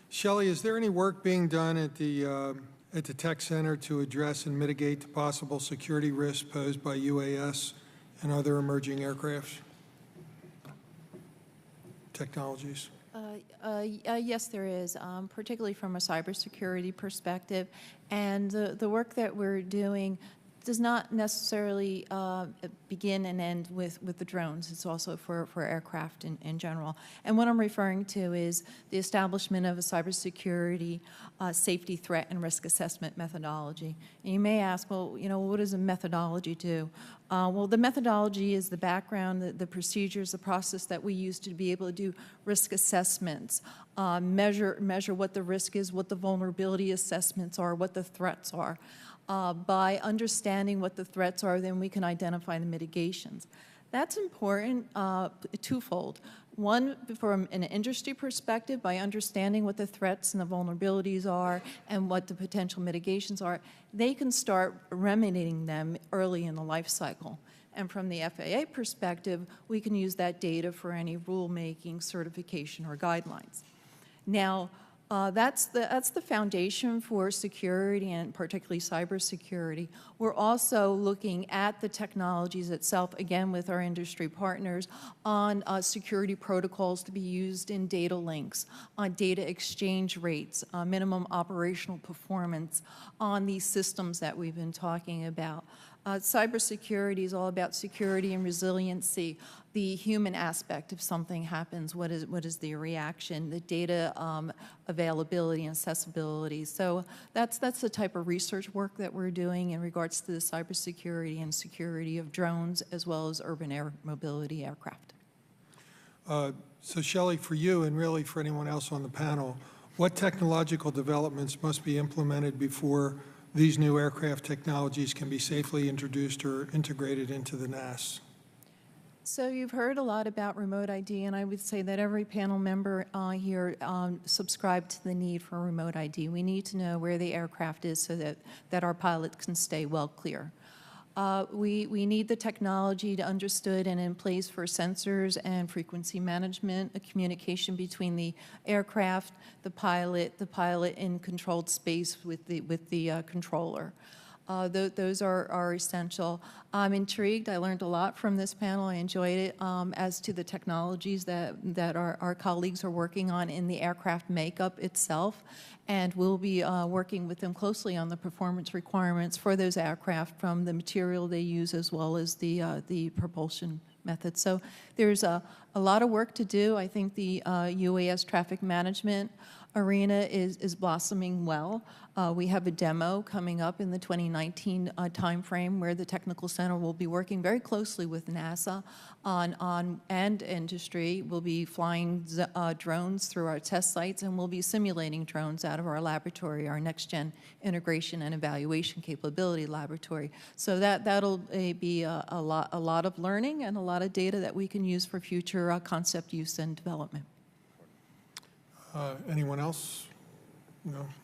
Shelley, is there any work being done at the Tech Center to address and mitigate the possible security risks posed by UAS and other emerging aircraft technologies? Yes, there is, particularly from a cybersecurity perspective. And the work that we're doing does not necessarily begin and end with the drones. It's also for aircraft in general. And what I'm referring to is the establishment of a cybersecurity safety threat and risk assessment methodology. And you may ask, well, what does a methodology do? Well, the methodology is the background, the procedures, the process that we use to be able to do risk assessments, measure what the risk is, what the vulnerability assessments are, what the threats are. By understanding what the threats are, then we can identify the mitigations. That's important twofold. One, from an industry perspective, by understanding what the threats and the vulnerabilities are and what the potential mitigations are, they can start remedying them early in the life cycle. And from the FAA perspective, we can use that data for any rulemaking, certification, or guidelines. Now, that's the foundation for security, and particularly cybersecurity. We're also looking at the technologies itself, again with our industry partners, on security protocols to be used in data links, on data exchange rates, minimum operational performance, on these systems that we've been talking about. Cybersecurity is all about security and resiliency, the human aspect. If something happens, what is the reaction, the data availability and accessibility. So that's the type of research work that we're doing in regards to the cybersecurity and security of drones as well as urban air mobility aircraft. So Shelley, for you and really for anyone else on the panel, what technological developments must be implemented before these new aircraft technologies can be safely introduced or integrated into the NAS? So you've heard a lot about remote ID, and I would say that every panel member here subscribed to the need for remote ID. We need to know where the aircraft is so that our pilots can stay well clear. We need the technology to understood and in place for sensors and frequency management, a communication between the aircraft, the pilot in controlled space with the controller. Those are essential. I'm intrigued. I learned a lot from this panel. I enjoyed it as to the technologies that our colleagues are working on in the aircraft makeup itself. And we'll be working with them closely on the performance requirements for those aircraft from the material they use as well as the propulsion method. So there's a lot of work to do. I think the UAS traffic management arena is blossoming well. We have a demo coming up in the 2019 timeframe where the Technical Center will be working very closely with NASA and industry. We'll be flying drones through our test sites, and we'll be simulating drones out of our laboratory, our next-gen integration and evaluation capability laboratory. So that'll be a lot of learning and a lot of data that we can use for future concept use and development. Anyone else? No.